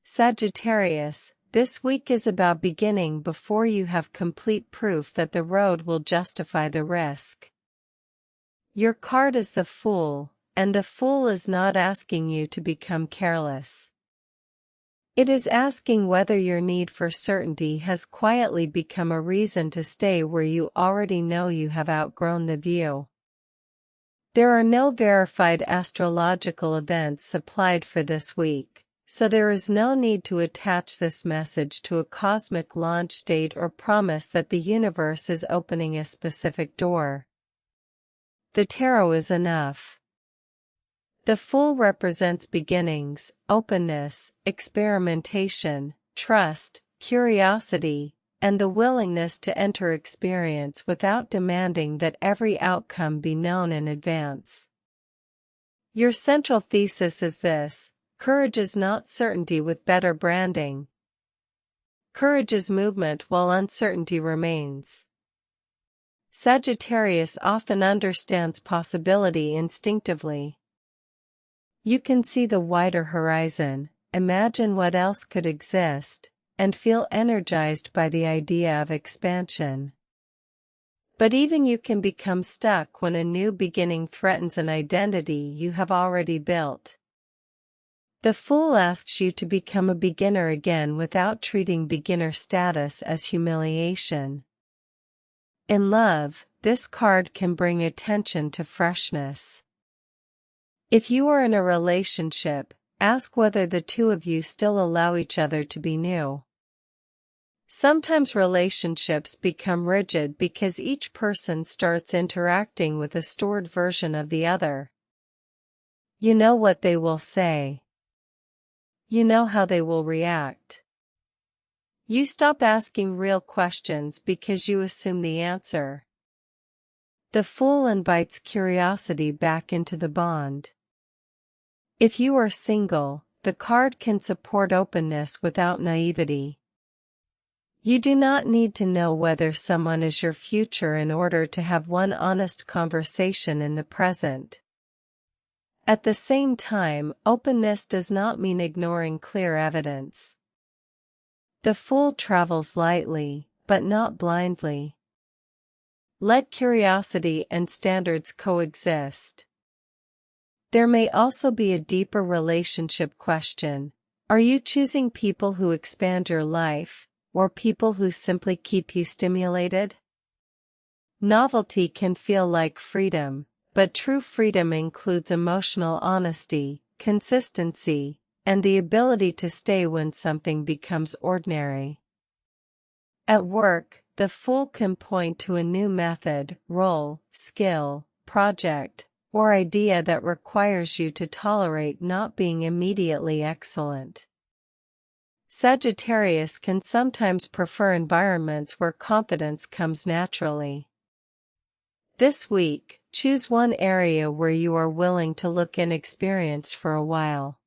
Sagittarius, this week is about beginning before you have complete proof that the road will justify the risk. Your card is the Fool, and the Fool is not asking you to become careless. It is asking whether your need for certainty has quietly become a reason to stay where you already know you have outgrown the view. There are no verified astrological events supplied for this week, so there is no need to attach this message to a cosmic launch date or promise that the universe is opening a specific door. The tarot is enough. The Fool represents beginnings, openness, experimentation, trust, curiosity, and the willingness to enter experience without demanding that every outcome be known in advance. Your central thesis is this: courage is not certainty with better branding. Courage is movement while uncertainty remains. Sagittarius often understands possibility instinctively. You can see the wider horizon, imagine what else could exist, and feel energized by the idea of expansion. But even you can become stuck when a new beginning threatens an identity you have already built. The Fool asks you to become a beginner again without treating beginner status as humiliation. In love, this card can bring attention to freshness. If you are in a relationship, ask whether the two of you still allow each other to be new. Sometimes relationships become rigid because each person starts interacting with a stored version of the other. You know what they will say. You know how they will react. You stop asking real questions because you assume the answer. The Fool invites curiosity back into the bond. If you are single, the card can support openness without naivety. You do not need to know whether someone is your future in order to have one honest conversation in the present. At the same time, openness does not mean ignoring clear evidence. The Fool travels lightly, but not blindly. Let curiosity and standards coexist. There may also be a deeper relationship question. Are you choosing people who expand your life, or people who simply keep you stimulated? Novelty can feel like freedom, but true freedom includes emotional honesty, consistency, and the ability to stay when something becomes ordinary. At work, the Fool can point to a new method, role, skill, project, or idea that requires you to tolerate not being immediately excellent. Sagittarius can sometimes prefer environments where confidence comes naturally. This week, choose one area where you are willing to look inexperienced for a while.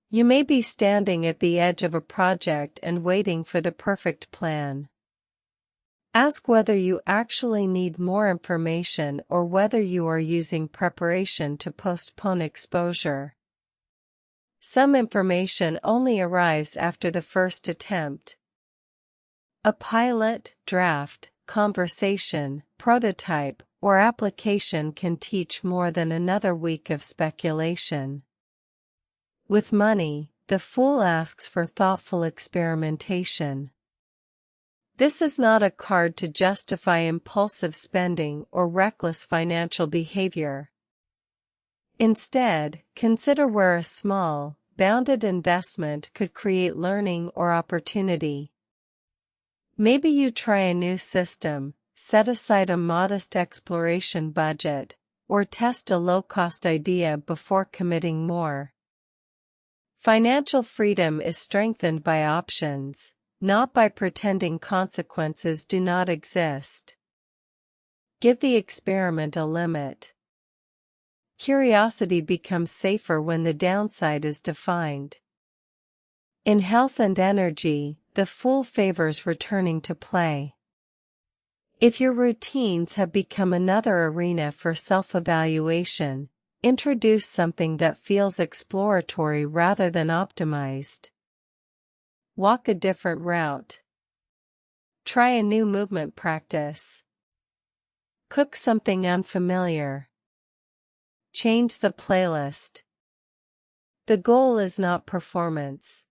You may be standing at the edge of a project and waiting for the perfect plan. Ask whether you actually need more information or whether you are using preparation to postpone exposure. Some information only arrives after the first attempt. A pilot, draft, conversation, prototype, or application can teach more than another week of speculation. With money, the Fool asks for thoughtful experimentation. This is not a card to justify impulsive spending or reckless financial behavior. Instead, consider where a small, bounded investment could create learning or opportunity. Maybe you try a new system, set aside a modest exploration budget, or test a low-cost idea before committing more. Financial freedom is strengthened by options, not by pretending consequences do not exist. Give the experiment a limit. Curiosity becomes safer when the downside is defined. In health and energy, the Fool favors returning to play. If your routines have become another arena for self-evaluation, introduce something that feels exploratory rather than optimized. Walk a different route. Try a new movement practice. Cook something unfamiliar. Change the playlist. The goal is not performance.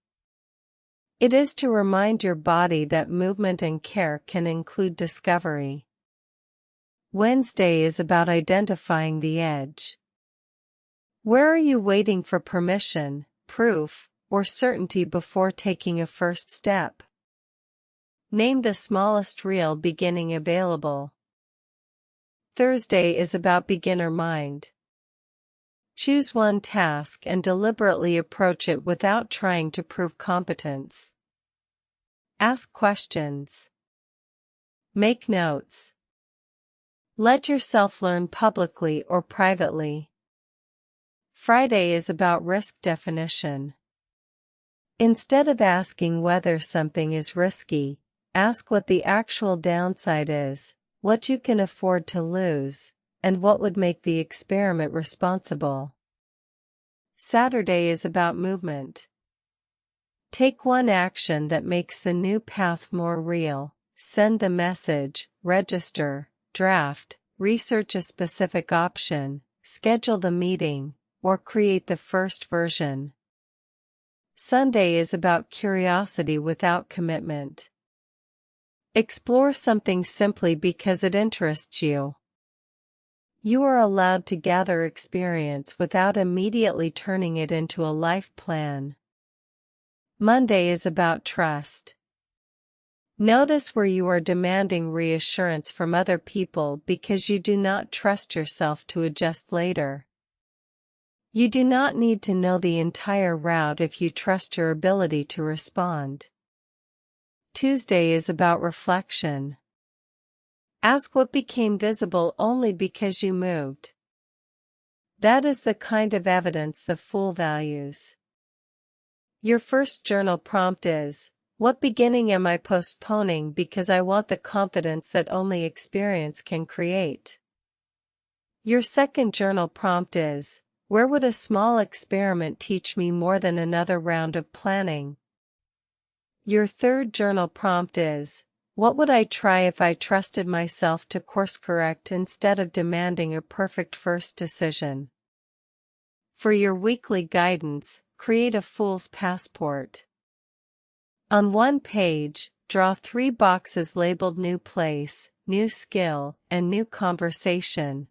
It is to remind your body that movement and care can include discovery. Wednesday is about identifying the edge. Where are you waiting for permission, proof, or certainty before taking a first step? Name the smallest real beginning available. Thursday is about beginner mind. Choose one task and deliberately approach it without trying to prove competence. Ask questions. Make notes. Let yourself learn publicly or privately. Friday is about risk definition. Instead of asking whether something is risky, ask what the actual downside is, what you can afford to lose, and what would make the experiment responsible. Saturday is about movement. Take one action that makes the new path more real. Send the message, register, draft, research a specific option, schedule the meeting, or create the first version. Sunday is about curiosity without commitment. Explore something simply because it interests you. You are allowed to gather experience without immediately turning it into a life plan. Monday is about trust. Notice where you are demanding reassurance from other people because you do not trust yourself to adjust later. You do not need to know the entire route if you trust your ability to respond. Tuesday is about reflection. Ask what became visible only because you moved. That is the kind of evidence the fool values. Your first journal prompt is, what beginning am I postponing because I want the confidence that only experience can create? Your second journal prompt is, where would a small experiment teach me more than another round of planning? Your third journal prompt is, what would I try if I trusted myself to course correct instead of demanding a perfect first decision? For your weekly guidance, create a fool's passport. On one page, draw 3 boxes labeled New Place, New Skill, and New Conversation.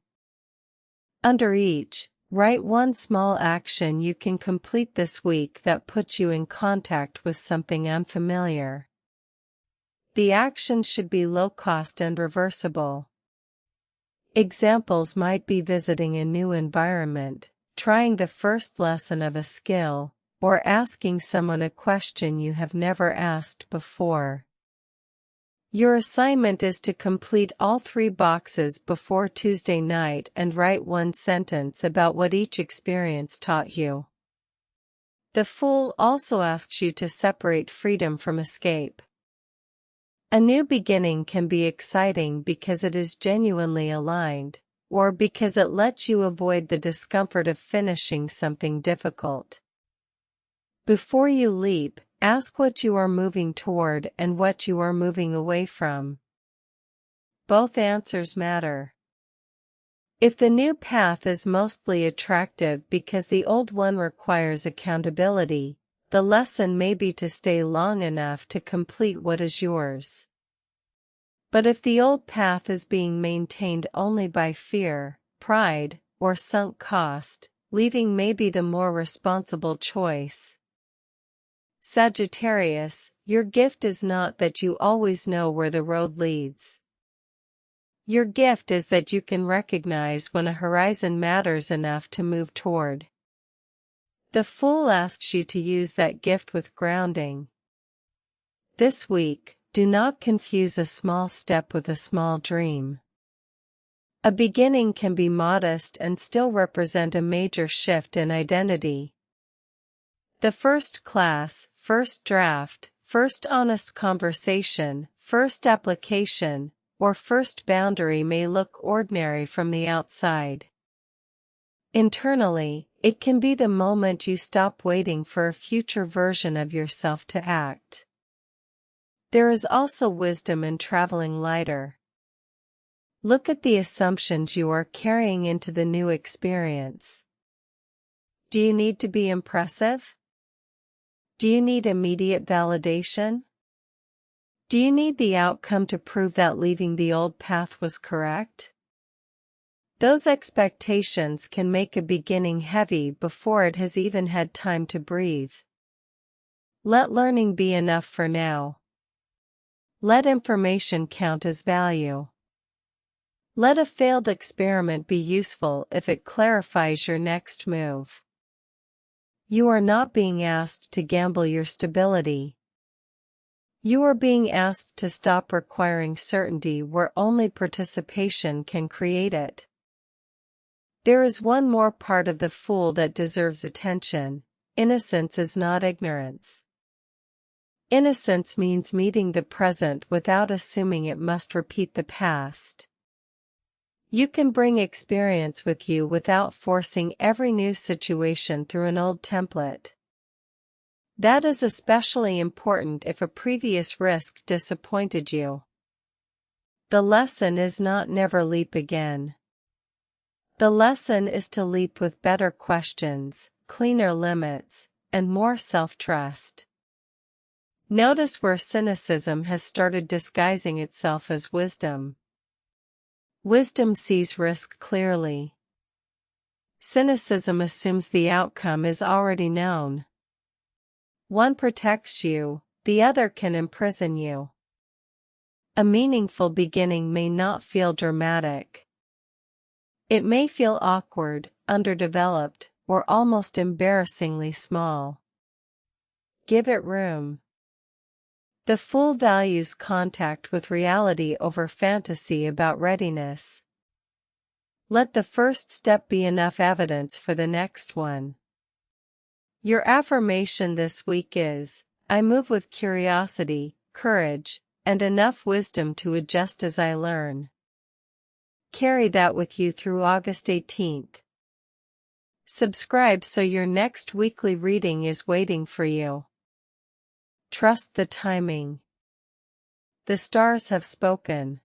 Under each, write one small action you can complete this week that puts you in contact with something unfamiliar. The action should be low cost and reversible. Examples might be visiting a new environment, trying the first lesson of a skill, or asking someone a question you have never asked before. Your assignment is to complete all 3 boxes before Tuesday night and write one sentence about what each experience taught you. The Fool also asks you to separate freedom from escape. A new beginning can be exciting because it is genuinely aligned, or because it lets you avoid the discomfort of finishing something difficult. Before you leap, ask what you are moving toward and what you are moving away from. Both answers matter. If the new path is mostly attractive because the old one requires accountability, the lesson may be to stay long enough to complete what is yours. But if the old path is being maintained only by fear, pride, or sunk cost, leaving may be the more responsible choice. Sagittarius, your gift is not that you always know where the road leads. Your gift is that you can recognize when a horizon matters enough to move toward. The Fool asks you to use that gift with grounding. This week, do not confuse a small step with a small dream. A beginning can be modest and still represent a major shift in identity. The first class, first draft, first honest conversation, first application, or first boundary may look ordinary from the outside. Internally, it can be the moment you stop waiting for a future version of yourself to act. There is also wisdom in traveling lighter. Look at the assumptions you are carrying into the new experience. Do you need to be impressive? Do you need immediate validation? Do you need the outcome to prove that leaving the old path was correct? Those expectations can make a beginning heavy before it has even had time to breathe. Let learning be enough for now. Let information count as value. Let a failed experiment be useful if it clarifies your next move. You are not being asked to gamble your stability. You are being asked to stop requiring certainty where only participation can create it. There is one more part of the Fool that deserves attention. Innocence is not ignorance. Innocence means meeting the present without assuming it must repeat the past. You can bring experience with you without forcing every new situation through an old template. That is especially important if a previous risk disappointed you. The lesson is not never leap again. The lesson is to leap with better questions, cleaner limits, and more self-trust. Notice where cynicism has started disguising itself as wisdom. Wisdom sees risk clearly. Cynicism assumes the outcome is already known. One protects you, the other can imprison you. A meaningful beginning may not feel dramatic. It may feel awkward, underdeveloped, or almost embarrassingly small. Give it room. The Fool values contact with reality over fantasy about readiness. Let the first step be enough evidence for the next one. Your affirmation this week is, I move with curiosity, courage, and enough wisdom to adjust as I learn. Carry that with you through August 18th. Subscribe so your next weekly reading is waiting for you. Trust the timing. The stars have spoken.